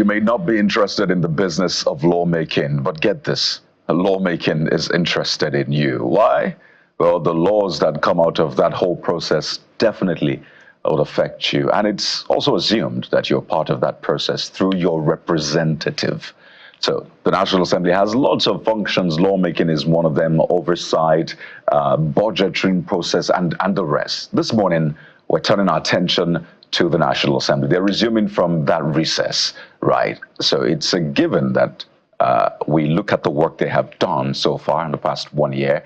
You may not be interested in the business of lawmaking, but get this, lawmaking is interested in you. Why? Well, the laws that come out of that whole process definitely will affect you. And it's also assumed that you're part of that process through your representative. So the National Assembly has lots of functions. Lawmaking is one of them, oversight, budgeting process, and the rest. This morning, we're turning our attention to the National Assembly. They're resuming from that recess, right? So it's a given that we look at the work they have done so far in the past 1 year,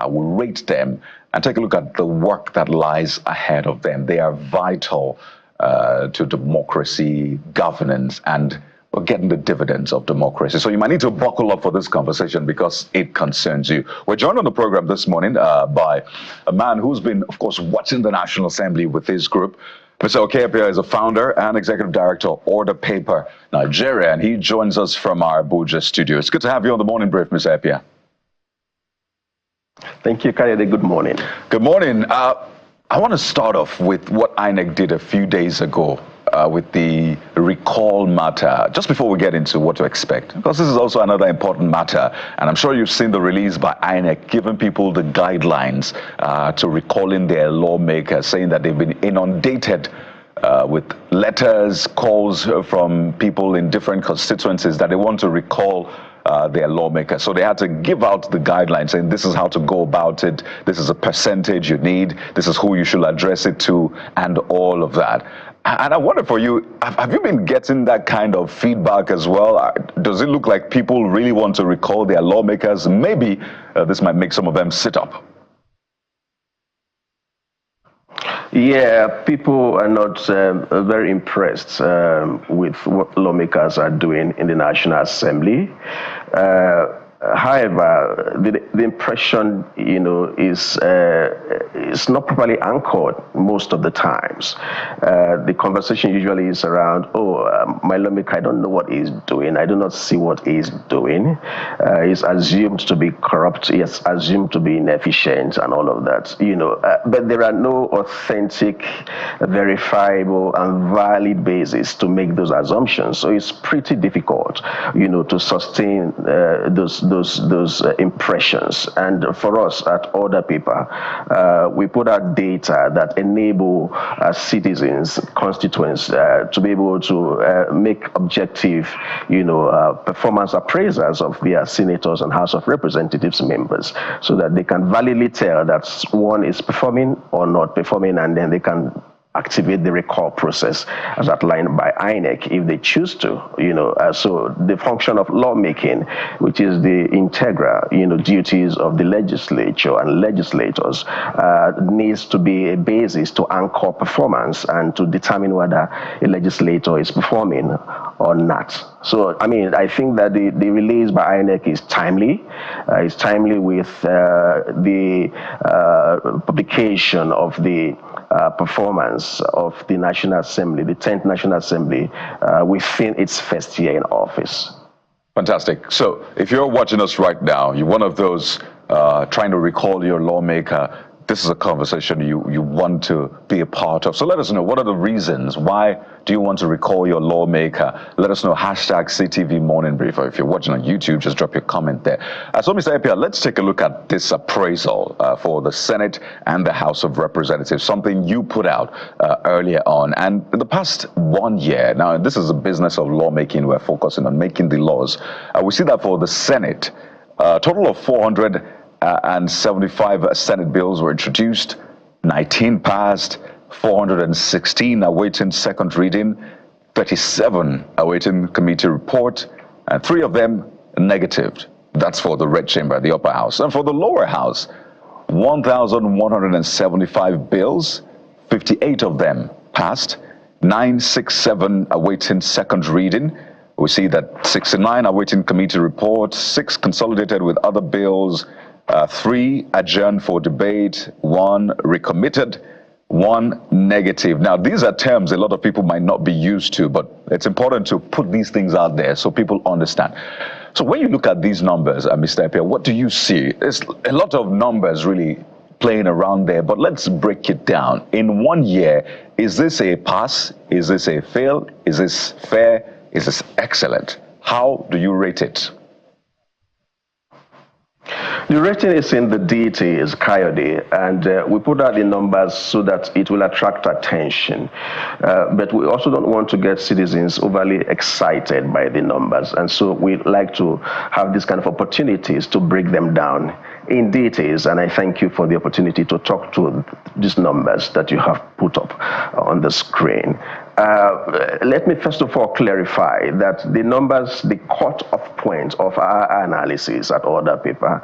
we rate them and take a look at the work that lies ahead of them. They are vital to democracy, governance, and we're getting the dividends of democracy. So you might need to buckle up for this conversation because it concerns you. We're joined on the program this morning by a man who's been, of course, watching the National Assembly with his group. Mr. Orderpaper is a founder and executive director of Orderpaper Nigeria, and he joins us from our Abuja studio. It's good to have you on the morning brief, Mr. Orderpaper. Thank you, Kayode. Good morning. Good morning. I want to start off with what INEC did a few days ago with the recall matter, just before we get into what to expect, because this is also another important matter, and I'm sure you've seen the release by INEC giving people the guidelines to recalling their lawmakers, saying that they've been inundated with letters, calls from people in different constituencies that they want to recall their lawmakers. So they had to give out the guidelines saying this is how to go about it, this is a percentage you need, this is who you should address it to, and all of that. And I wonder for you, have you been getting that kind of feedback as well? Does it look like people really want to recall their lawmakers? Maybe this might make some of them sit up. Yeah, people are not very impressed with what lawmakers are doing in the National Assembly. However, the impression, is not properly anchored most of the times. The conversation usually is around, my lawmaker, I don't know what he's doing. I do not see what he's doing. He's assumed to be corrupt. He's assumed to be inefficient and all of that, but there are no authentic, verifiable, and valid basis to make those assumptions. So it's pretty difficult, to sustain those impressions. And for us at Orderpaper, we put out data that enable citizens, constituents to be able to make objective, performance appraisals of their senators and House of Representatives members, so that they can validly tell that one is performing or not performing, and then they can activate the recall process as outlined by INEC if they choose to, so the function of lawmaking, which is the integral, duties of the legislature and legislators, needs to be a basis to anchor performance and to determine whether a legislator is performing or not. So, I think that the release by INEC is timely. It's timely with the publication of the performance of the National Assembly, the 10th National Assembly, within its first year in office. Fantastic. So if you're watching us right now, you're one of those trying to recall your lawmaker, this is a conversation you want to be a part of. So let us know, what are the reasons? Why do you want to recall your lawmaker? Let us know, #CTV Morning Brief. Or if you're watching on YouTube, just drop your comment there. So Mr. Orderpaper, let's take a look at this appraisal for the Senate and the House of Representatives, something you put out earlier on. And in the past 1 year, now this is a business of lawmaking, we're focusing on making the laws. We see that for the Senate, a total of 475 Senate bills were introduced, 19 passed, 416 awaiting second reading, 37 awaiting committee report, and 3 of them negatived. That's for the red chamber, the upper house. And for the lower house, 1,175 bills, 58 of them passed, 967 awaiting second reading. We see that 69 awaiting committee report, 6 consolidated with other bills, 3 adjourned for debate, 1 recommitted, 1 negative. Now, these are terms a lot of people might not be used to, but it's important to put these things out there so people understand. So when you look at these numbers, Mr. Orderpaper, what do you see? There's a lot of numbers really playing around there, but let's break it down. In 1 year, is this a pass? Is this a fail? Is this fair? is this excellent. How do you rate it? The rating is in the details, Coyote, and we put out the numbers so that it will attract attention. But we also don't want to get citizens overly excited by the numbers, and so we like to have these kind of opportunities to break them down in details, and I thank you for the opportunity to talk to these numbers that you have put up on the screen. Let me first of all clarify that the numbers, the cut-off point of our analysis at Orderpaper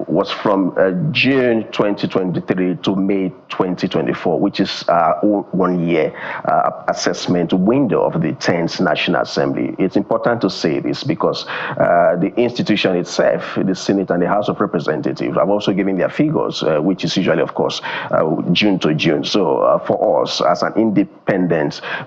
was from June 2023 to May 2024, which is our 1 year assessment window of the 10th National Assembly. It's important to say this because the institution itself, the Senate and the House of Representatives, have also given their figures, which is usually, of course, June to June. So for us, as an independent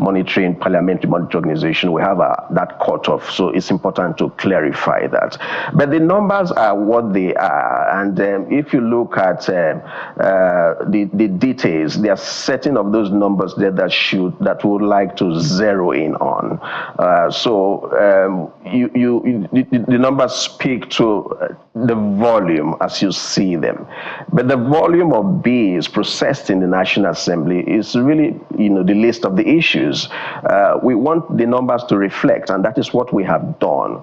monitoring parliamentary monitoring organization, we have that cutoff, so it's important to clarify that. But the numbers are what they are, and if you look at the details, there are certain of those numbers there that we would like to zero in on. The numbers speak to the volume as you see them, but the volume of bills processed in the National Assembly is really, the list of the issues. We want the numbers to reflect, and that is what we have done,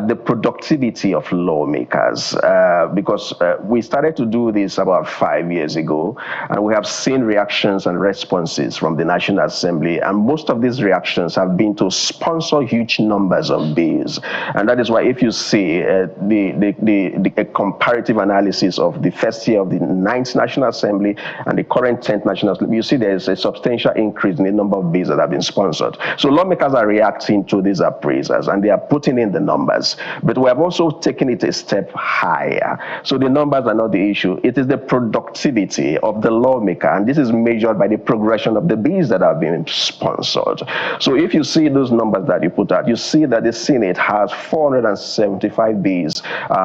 the productivity of lawmakers, because we started to do this about 5 years ago, and we have seen reactions and responses from the National Assembly, and most of these reactions have been to sponsor huge numbers of bills. And that is why if you see a comparative analysis of the first year of the 9th National Assembly and the current 10th National Assembly, you see there is a substantial increase in the number of bills that have been sponsored. So lawmakers are reacting to these appraisals, and they are putting in the numbers. But we have also taken it a step higher. So the numbers are not the issue. It is the productivity of the lawmaker, and this is measured by the progression of the bills that have been sponsored. So if you see those numbers that you put out, you see that the Senate has 475 bills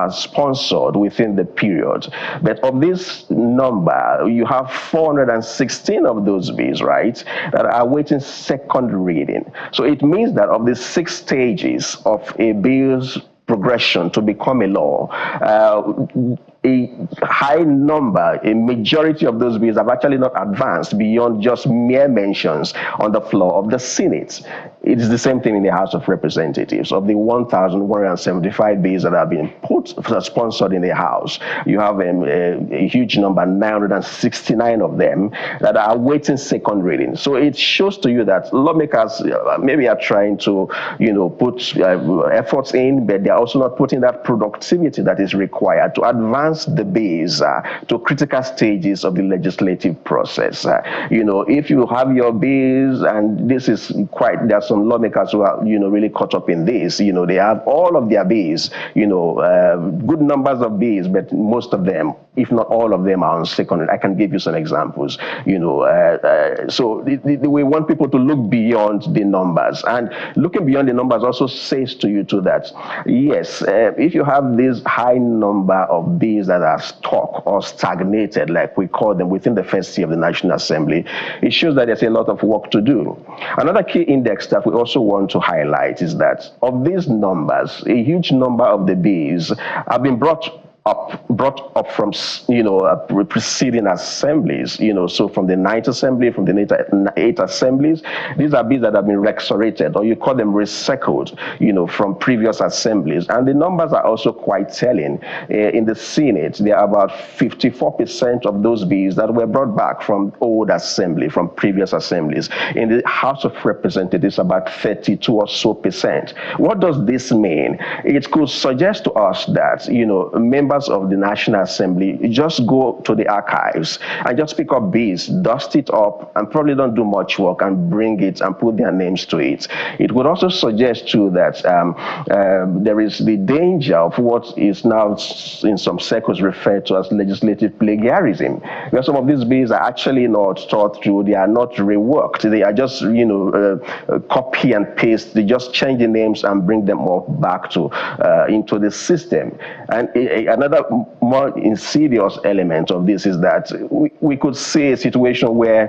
sponsored within the period. But of this number, you have 416 of those bills, right, that are awaiting second reading. So it means that of the 6 stages of a bill's progression to become a law, a high number, a majority of those bills have actually not advanced beyond just mere mentions on the floor of the Senate. It is the same thing in the House of Representatives. Of the 1,175 bills that have been sponsored in the House, you have a huge number, 969 of them, that are awaiting second reading. So it shows to you that lawmakers maybe are trying to, put efforts in, but they're also not putting that productivity that is required to advance the bills to critical stages of the legislative process. If you have your bills, and this is there are some lawmakers who are, really caught up in this. They have all of their bills, good numbers of bills, but most of them, if not all of them, are on second. I can give you some examples. So we want people to look beyond the numbers, and looking beyond the numbers also says to you too that yes, if you have this high number of bills that are stuck or stagnated, like we call them, within the first year of the National Assembly, it shows that there's a lot of work to do. Another key index that we also want to highlight is that of these numbers, a huge number of the bills have been brought up from preceding assemblies, so from the 9th Assembly, from the 8 assemblies. These are bills that have been resurrected, or you call them recycled, from previous assemblies. And the numbers are also quite telling. In the Senate, there are about 54% of those bills that were brought back from old assembly, from previous assemblies. In the House of Representatives, about 32% or so. What does this mean? It could suggest to us that, members of the National Assembly just go to the archives and just pick up bills, dust it up, and probably don't do much work and bring it and put their names to it. It would also suggest too that there is the danger of what is now in some circles referred to as legislative plagiarism, where some of these bills are actually not thought through, they are not reworked, they are just copy and paste, they just change the names and bring them all back to into the system. And another more insidious element of this is that we could see a situation where,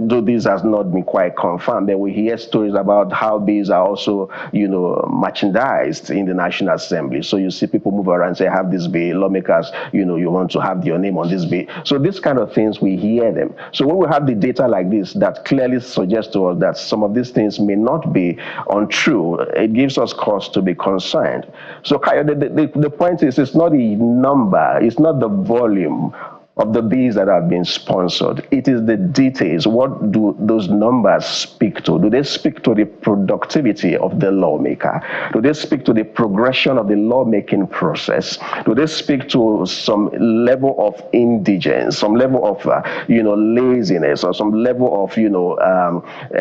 though this has not been quite confirmed, but we hear stories about how these are also, merchandised in the National Assembly. So you see people move around and say, have this bill, lawmakers, you want to have your name on this bill. So these kind of things, we hear them. So when we have the data like this that clearly suggests to us that some of these things may not be untrue, it gives us cause to be concerned. So the point is, it's not the number, it's not the volume of the bills that have been sponsored. It is the details. What do those numbers speak to? Do they speak to the productivity of the lawmaker? Do they speak to the progression of the lawmaking process? Do they speak to some level of indigence, some level of laziness, or some level of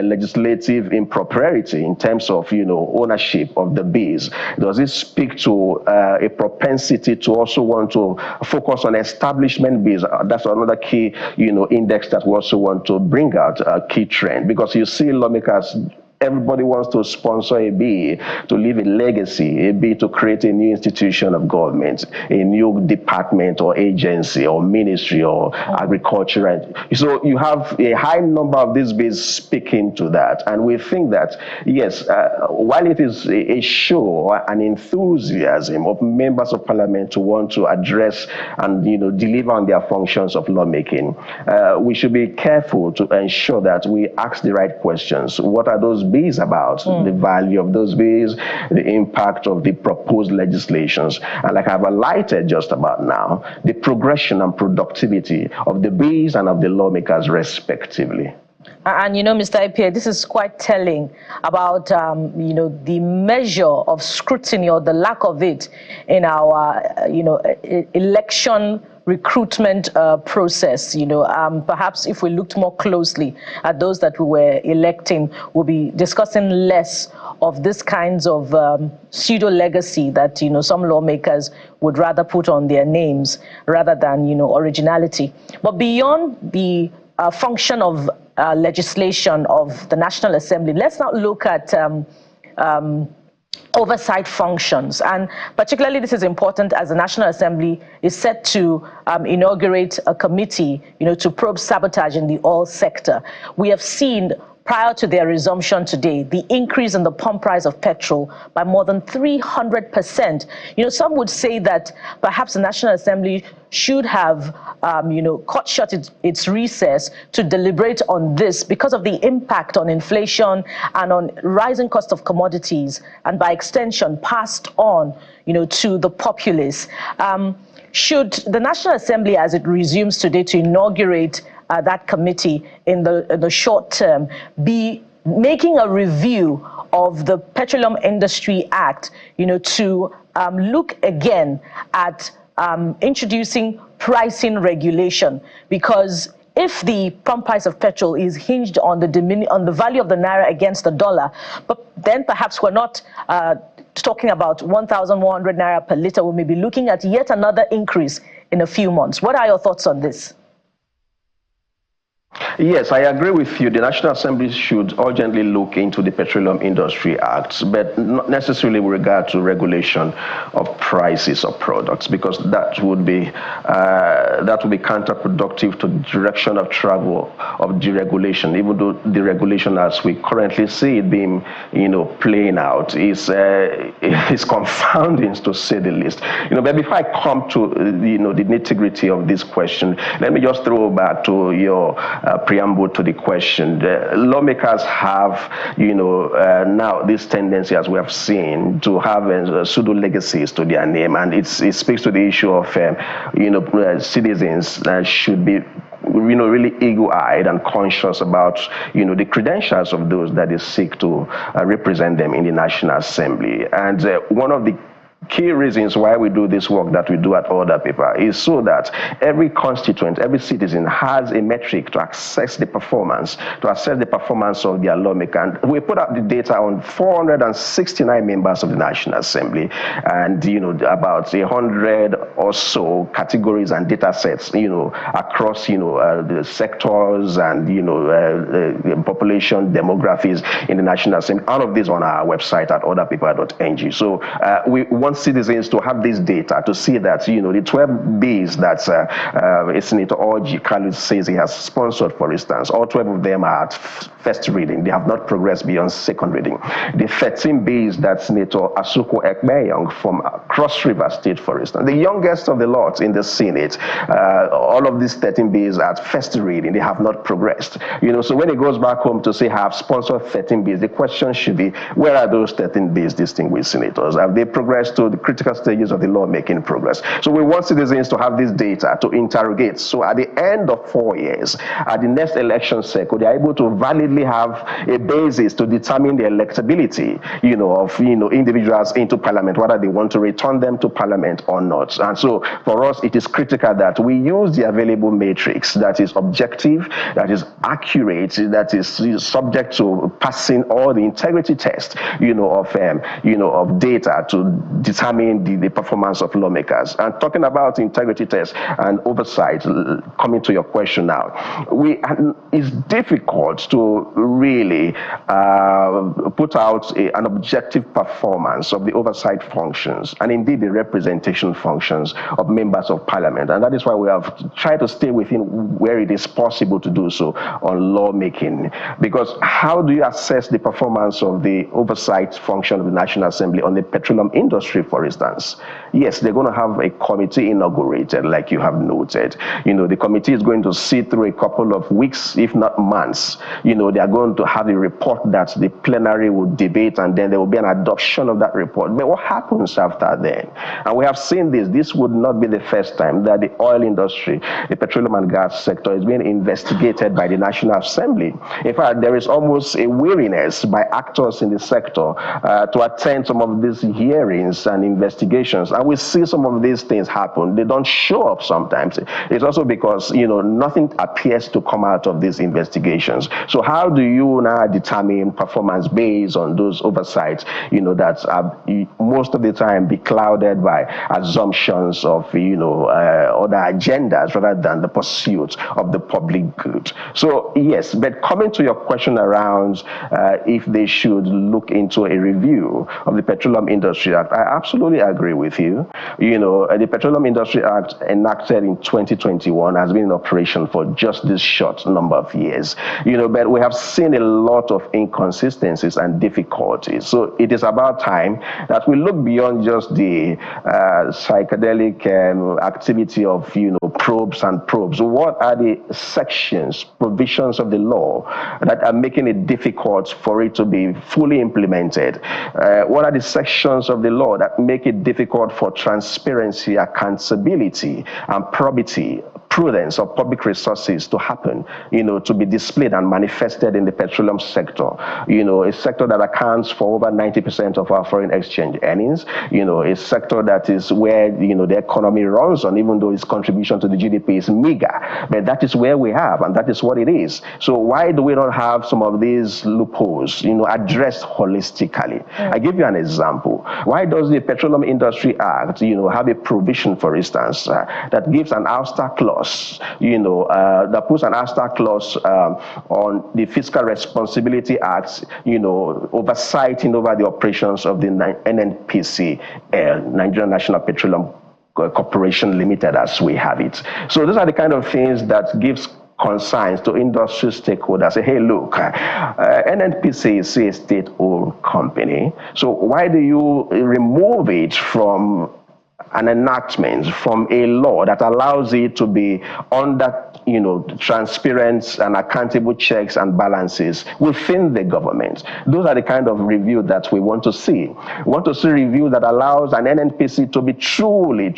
legislative impropriety in terms of ownership of the bills? Does it speak to a propensity to also want to focus on establishment bills? That's another key, index that we also want to bring out, a key trend, because you see lawmakers, everybody wants to sponsor a bill to leave a legacy, a bill to create a new institution of government, a new department or agency or ministry or agriculture. And so you have a high number of these bills speaking to that. And we think that, yes, while it is a show or an enthusiasm of members of parliament to want to address and deliver on their functions of lawmaking, we should be careful to ensure that we ask the right questions. What are those bills about? The value of those bills, the impact of the proposed legislations, and like I've highlighted just about now, the progression and productivity of the bills and of the lawmakers respectively. And Mr. Ipia, this is quite telling about the measure of scrutiny or the lack of it in our election recruitment process. Perhaps if we looked more closely at those that we were electing, we'll be discussing less of this kinds of pseudo legacy that some lawmakers would rather put on their names rather than originality. But beyond the function of legislation of the National Assembly, let's now look at oversight functions. And particularly this is important as the National Assembly is set to inaugurate a committee, to probe sabotage in the oil sector. We have seen, prior to their resumption today, the increase in the pump price of petrol by more than 300%. Some would say that perhaps the National Assembly should have, cut short its recess to deliberate on this because of the impact on inflation and on rising cost of commodities, and by extension passed on, to the populace. Should the National Assembly, as it resumes today to inaugurate that committee in the short term, be making a review of the Petroleum Industry Act, to look again at introducing pricing regulation? Because if the pump price of petrol is hinged on the value of the naira against the dollar, but then perhaps we're not talking about 1,100 naira per liter, we may be looking at yet another increase in a few months. What are your thoughts on this? Yes, I agree with you. The National Assembly should urgently look into the Petroleum Industry Act, but not necessarily with regard to regulation of prices of products, because that would be counterproductive to the direction of travel of deregulation. Even though deregulation, as we currently see it being, playing out, is confounding to say the least. But before I come to the nitty-gritty of this question, let me just throw back to your preamble to the question. The lawmakers have, now this tendency, as we have seen, to have pseudo legacies to their name, and it speaks to the issue of, citizens should be really eagle-eyed and conscious about, the credentials of those that they seek to represent them in the National Assembly. And one of the key reasons why we do this work that we do at Orderpaper is so that every constituent, every citizen has a metric to assess the performance of their lawmaker. And we put out the data on 469 members of the National Assembly, and about 100 or so categories and data sets, across the sectors and the population demographics in the National Assembly. All of this on our website at orderpaper.ng. So we once want citizens to have this data to see that, you know, the 12 bills that Senator Orji Kalu says he has sponsored, for instance, all 12 of them are at first reading. They have not progressed beyond second reading. The 13 bills that Senator Asuku Ekmeyong from Cross River State, for instance, the youngest of the lot in the Senate, all of these 13 bills are at first reading. They have not progressed. You know, so when he goes back home to say, I have sponsored 13 bills, the question should be, where are those 13 bills, distinguished senators? Have they progressed to the critical stages of the lawmaking progress? So we want citizens to have this data to interrogate. So at the end of 4 years, at the next election cycle, they are able to validly have a basis to determine the electability, you know, of, you know, individuals into parliament, whether they want to return them to parliament or not. And so for us, it is critical that we use the available matrix that is objective, that is accurate, that is subject to passing all the integrity tests, you know, of data to determine the performance of lawmakers. And talking about integrity tests and oversight, coming to your question now, it's difficult to really put out an objective performance of the oversight functions and indeed the representation functions of members of parliament. And that is why we have tried to stay within where it is possible to do so on lawmaking. Because how do you assess the performance of the oversight function of the National Assembly on the petroleum industry, for instance? Yes, they're going to have a committee inaugurated, like you have noted. You know, the committee is going to sit through a couple of weeks, if not months. You know, they are going to have a report that the plenary will debate, and then there will be an adoption of that report. But what happens after then? And we have seen this. This would not be the first time that the oil industry, the petroleum and gas sector, is being investigated by the National Assembly. In fact, there is almost a weariness by actors in the sector to attend some of these hearings and investigations. And we see some of these things happen. They don't show up sometimes. It's also because, you know, nothing appears to come out of these investigations. So how do you now determine performance based on those oversights, you know, that most of the time be clouded by assumptions of, you know, other agendas rather than the pursuit of the public good? So yes, but coming to your question around if they should look into a review of the Petroleum Industry Act, I absolutely agree with you. You know, the Petroleum Industry Act enacted in 2021 has been in operation for just this short number of years. You know, but we have seen a lot of inconsistencies and difficulties. So it is about time that we look beyond just the psychedelic activity of, you know, probes and probes. What are the sections, provisions of the law that are making it difficult for it to be fully implemented? What are the sections of the law that make it difficult for transparency, accountability, and probity, prudence of public resources to happen, you know, to be displayed and manifested in the petroleum sector? You know, a sector that accounts for over 90% of our foreign exchange earnings, you know, a sector that is where, you know, the economy runs on, even though its contribution to the GDP is meager. But that is where we have, and that is what it is. So why do we not have some of these loopholes, you know, addressed holistically? I give you an example. Why does the Petroleum Industry Act, you know, have a provision, for instance, that gives an ouster clause, you know, that puts an ouster clause on the Fiscal Responsibility Act, you know, oversighting over the operations of the NNPC, Nigerian National Petroleum Corporation Limited, as we have it. So those are the kind of things that gives consigns to industry stakeholders. Say, hey, look, NNPC is a state-owned company. So why do you remove it from an enactment, from a law that allows it to be under, you know, transparent and accountable checks and balances within the government? Those are the kind of review that we want to see. We want to see review that allows an NNPC to be truly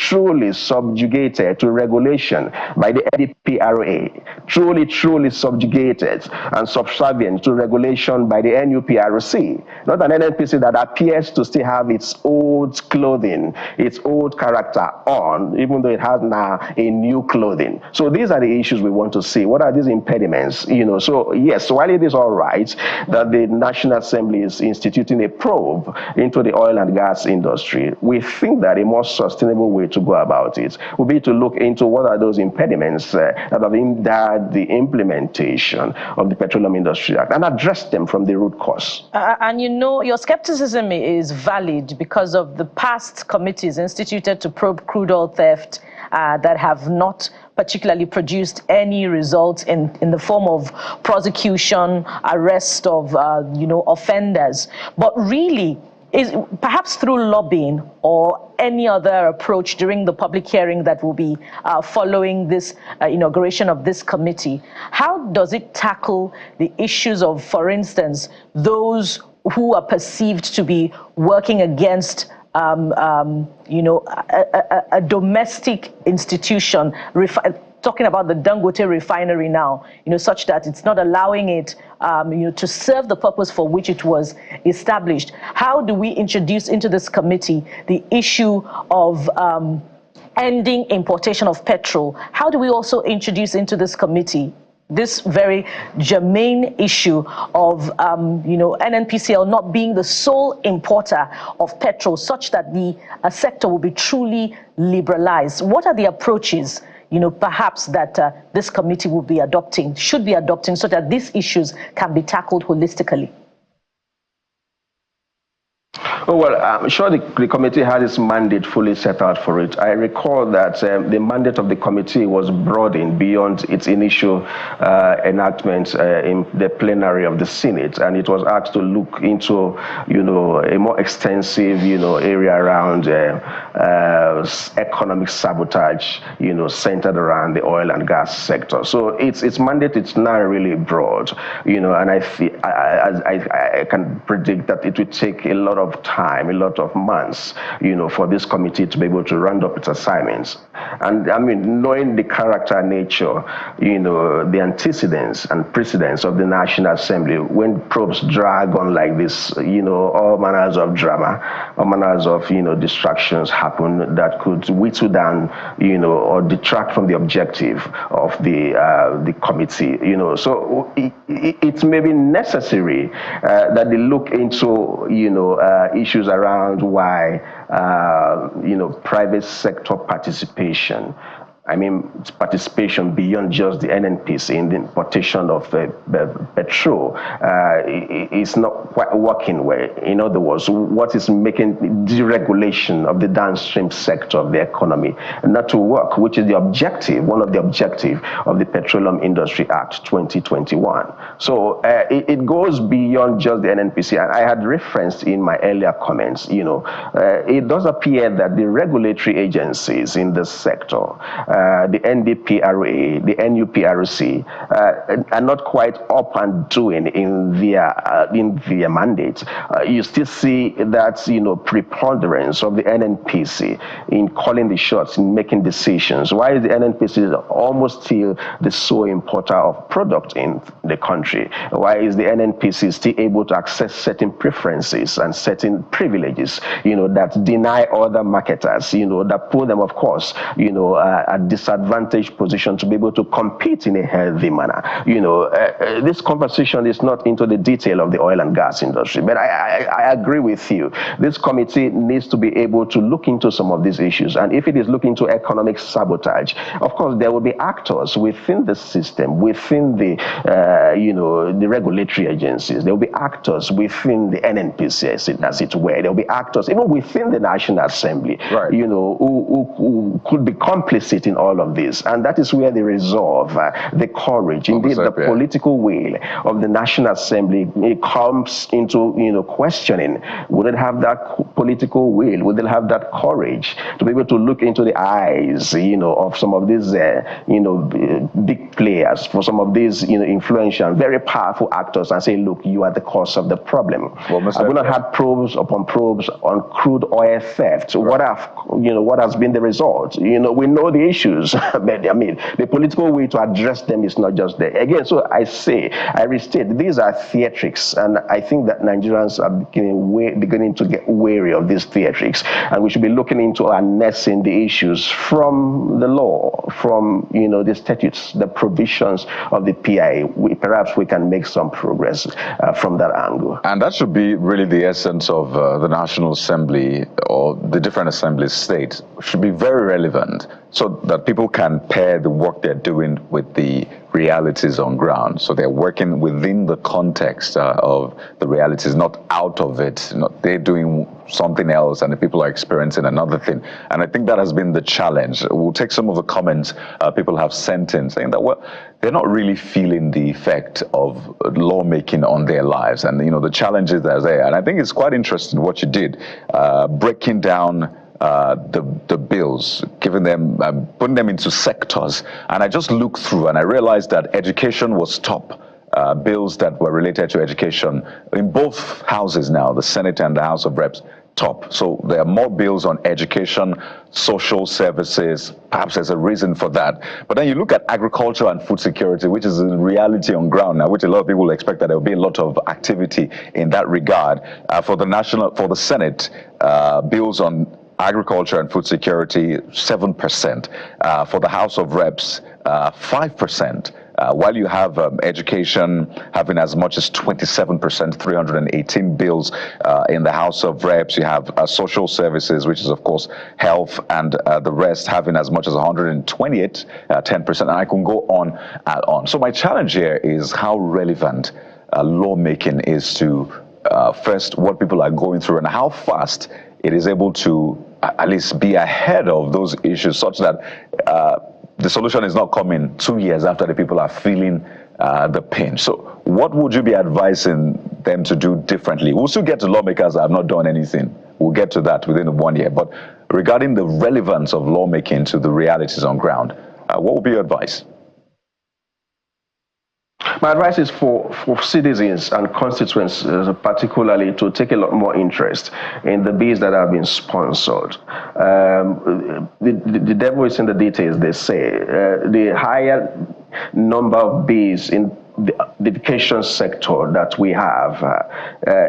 subjugated to regulation by the NDPRA, truly subjugated and subservient to regulation by the NUPRC. Not an NNPC that appears to still have its old clothing, its old character on, even though it has now a new clothing. So these are the issues issues we want to see? What are these impediments? So yes, while it is all right that the National Assembly is instituting a probe into the oil and gas industry, we think that a more sustainable way to go about it would be to look into what are those impediments that have hindered the implementation of the Petroleum Industry Act and address them from the root cause. And your skepticism is valid because of the past committees instituted to probe crude oil theft that have not particularly produced any results in the form of prosecution, arrest of offenders. But really, is perhaps through lobbying or any other approach during the public hearing that will be following this inauguration of this committee, how does it tackle the issues of, for instance, those who are perceived to be working against a domestic institution, talking about the Dangote refinery now, such that it's not allowing it to serve the purpose for which it was established? How do we introduce into this committee the issue of ending importation of petrol? How do we also introduce into this committee this very germane issue of NNPCL not being the sole importer of petrol, such that the sector will be truly liberalized? What are the approaches perhaps that this committee will be adopting, should be adopting, so that these issues can be tackled holistically? Oh, well, I'm sure the committee had its mandate fully set out for it. I recall that the mandate of the committee was broadened beyond its initial enactment in the plenary of the Senate, and it was asked to look into, a more extensive, area around economic sabotage, centered around the oil and gas sector. So its mandate is now really broad, and I can predict that it will take a lot of time, a lot of months, for this committee to be able to round up its assignments. And I mean, knowing the character and nature, the antecedents and precedents of the National Assembly, when probes drag on like this, all manners of drama, all manners of, distractions happen that could whittle down, or detract from the objective of the committee, So it may be necessary that they look into, issues around why, private sector participation. I mean, participation beyond just the NNPC in the importation of petrol is not quite working well. In other words, what is making deregulation of the downstream sector of the economy not to work, which is the objective, one of the objectives of the Petroleum Industry Act 2021. So it goes beyond just the NNPC. And I had referenced in my earlier comments, it does appear that the regulatory agencies in the sector, the NDPRA, the NUPRC, are not quite up and doing in their mandate. You still see that preponderance of the NNPC in calling the shots, in making decisions. Why is the NNPC almost still the sole importer of product in the country? Why is the NNPC still able to access certain preferences and certain privileges, that deny other marketers, that put them, of course, at disadvantaged position to be able to compete in a healthy manner? This conversation is not into the detail of the oil and gas industry, but I agree with you. This committee needs to be able to look into some of these issues, and if it is looking to economic sabotage, of course, there will be actors within the system, within the the regulatory agencies. There will be actors within the NNPC, as it were. There will be actors even within the National Assembly, right, who could be complicit in all of this, and that is where the resolve, the courage, indeed the political will of the National Assembly, it comes into questioning. Would it have that political will? Would it have that courage to be able to look into the eyes, of some of these, big players, for some of these, influential, very powerful actors, and say, look, you are the cause of the problem. Well, I've not had probes upon probes on crude oil theft. Right. What has been the result? We know the issue. issues, but I mean, the political way to address them is not just there. Again, so I restate, these are theatrics, and I think that Nigerians are beginning to get wary of these theatrics, and we should be looking into harnessing the issues from the law, from the statutes, the provisions of the PIA. Perhaps we can make some progress from that angle. And that should be really the essence of the National Assembly, or the different assemblies state, should be very relevant, so that people can pair the work they're doing with the realities on ground. So they're working within the context of the realities, not out of it. They're doing something else and the people are experiencing another thing. And I think that has been the challenge. We'll take some of the comments people have sent in saying that, well, they're not really feeling the effect of lawmaking on their lives and the challenges that are there. And I think it's quite interesting what you did, breaking down the bills, giving them, putting them into sectors. And I just looked through and I realized that education was top. Bills that were related to education in both houses now, the Senate and the House of Reps, top. So there are more bills on education, social services. Perhaps there's a reason for that. But then you look at agriculture and food security, which is a reality on ground now, which a lot of people expect that there will be a lot of activity in that regard. For the Senate, bills on agriculture and food security, 7%. For the House of Reps, 5%. While you have education having as much as 27%, 318 bills in the House of Reps, you have social services, which is, of course, health, and the rest having as much as 128, 10%. And I can go on and on. So my challenge here is how relevant lawmaking is to, first, what people are going through and how fast it is able to at least be ahead of those issues, such that the solution is not coming 2 years after the people are feeling the pain. So what would you be advising them to do differently? We'll still get to lawmakers that have not done anything. We'll get to that within 1 year. But regarding the relevance of lawmaking to the realities on ground, what would be your advice? My advice is for citizens and constituents particularly to take a lot more interest in the bills that have been sponsored. The devil is in the details, they say. The higher number of bills in the education sector that we have,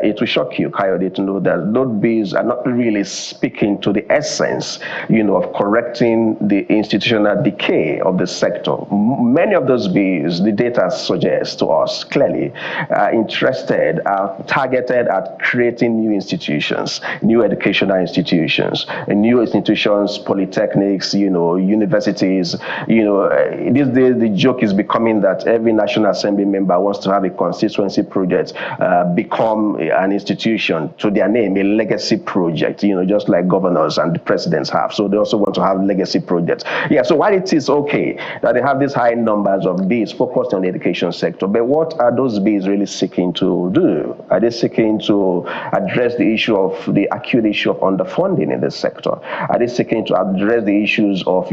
it will shock you, Coyote, to know that those bills are not really speaking to the essence, of correcting the institutional decay of the sector. Many of those bills, the data suggests to us clearly, are targeted at creating new institutions, new educational institutions, new institutions, polytechnics, universities. These days the joke is becoming that every National Assembly member wants to have a constituency project become an institution to their name, a legacy project, just like governors and the presidents have. So they also want to have legacy projects. Yeah, so while it is okay that they have these high numbers of bills focused on the education sector, but what are those bills really seeking to do? Are they seeking to address the acute issue of underfunding in this sector? Are they seeking to address the issues of,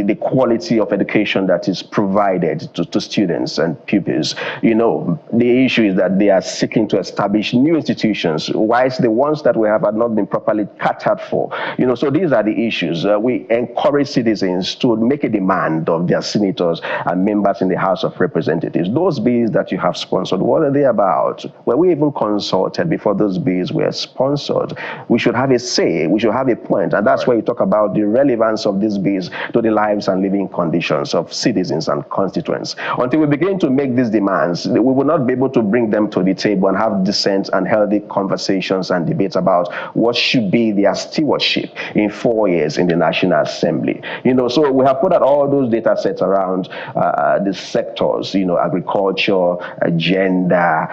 the quality of education that is provided to students and pupils? The issue is that they are seeking to establish new institutions, whilst the ones that we have not been properly catered for. So these are the issues. We encourage citizens to make a demand of their senators and members in the House of Representatives. Those bills that you have sponsored, what are they about? Were we even consulted before those bills were sponsored? We should have a say, we should have a point, and that's where you talk about the relevance of these bills to the lives and living conditions of citizens and constituents. Until we begin to make these demands, we will not be able to bring them to the table and have decent and healthy conversations and debates about what should be their stewardship in 4 years in the National Assembly. So we have put out all those data sets around the sectors, agriculture, gender,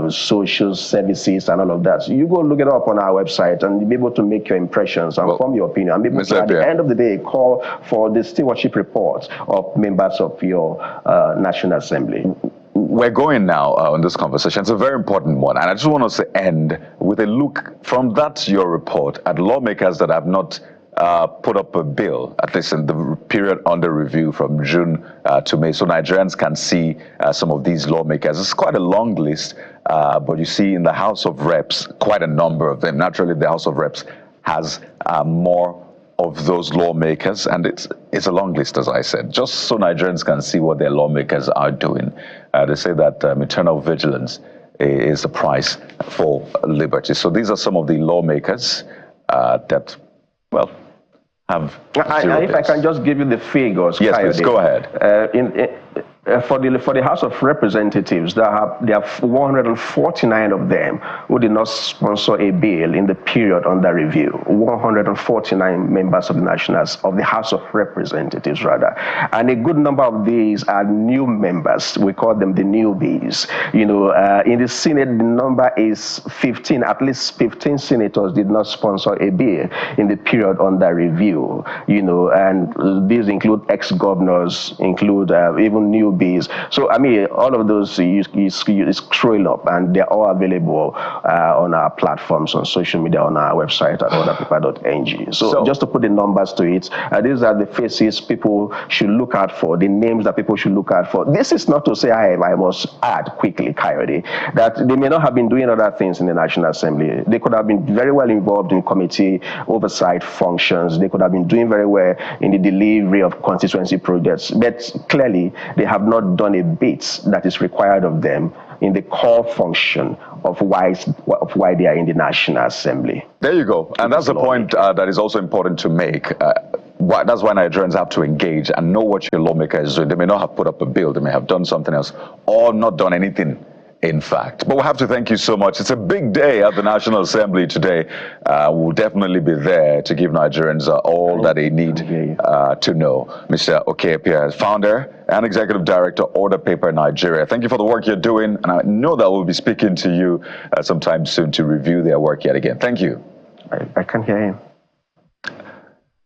social services, and all of that. So you go look it up on our website and you'll be able to make your impressions and form your opinion. And be able to, at the end of the day, call for the stewardship report of members of your National Assembly. We're going now on this conversation. It's a very important one. And I just want us to end with a look from your report at lawmakers that have not put up a bill, at least in the period under review from June to May, so Nigerians can see some of these lawmakers. It's quite a long list, but you see in the House of Reps, quite a number of them. Naturally, the House of Reps has more of those lawmakers, and it's a long list, as I said, just so Nigerians can see what their lawmakers are doing. They say that eternal vigilance is the price for liberty. So these are some of the lawmakers that, well, have. If I can just give you the figures. Yes, please, go ahead. For the House of Representatives, there are 149 of them who did not sponsor a bill in the period under review. 149 members of the House of Representatives, rather, and a good number of these are new members. We call them the newbies. In the Senate, the number is 15. At least 15 senators did not sponsor a bill in the period under review. And these include ex-governors, include even newbies. So, I mean, all of those is scrolling up, and they're all available on our platforms, on social media, on our website at orderpaper.ng. So just to put the numbers to it, these are the faces people should look out for, the names that people should look out for. This is not to say, I must add quickly, Coyote, that they may not have been doing other things in the National Assembly. They could have been very well involved in committee oversight functions. They could have been doing very well in the delivery of constituency projects. But clearly, they have not done a bit that is required of them in the core function of why they are in the National Assembly. There you go. And that's the point that is also important to make. That's why Nigerians have to engage and know what your lawmaker is doing. They may not have put up a bill, they may have done something else, or not done anything, in fact. But we have to thank you so much. It's a big day at the National Assembly today. We'll definitely be there to give Nigerians all that they need to know. Mr. Orderpaper, founder and executive director, Orderpaper Nigeria. Thank you for the work you're doing, and I know that we'll be speaking to you sometime soon to review their work yet again. Thank you. I can hear him.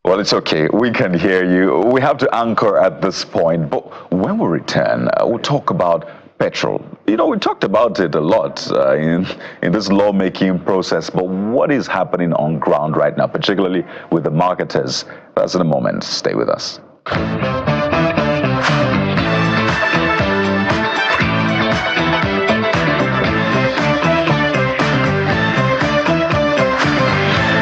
Well, it's okay. We can hear you. We have to anchor at this point, but when we return, we'll talk about petrol. We talked about it a lot in this lawmaking process, but what is happening on ground right now, particularly with the marketers? That's in a moment. Stay with us.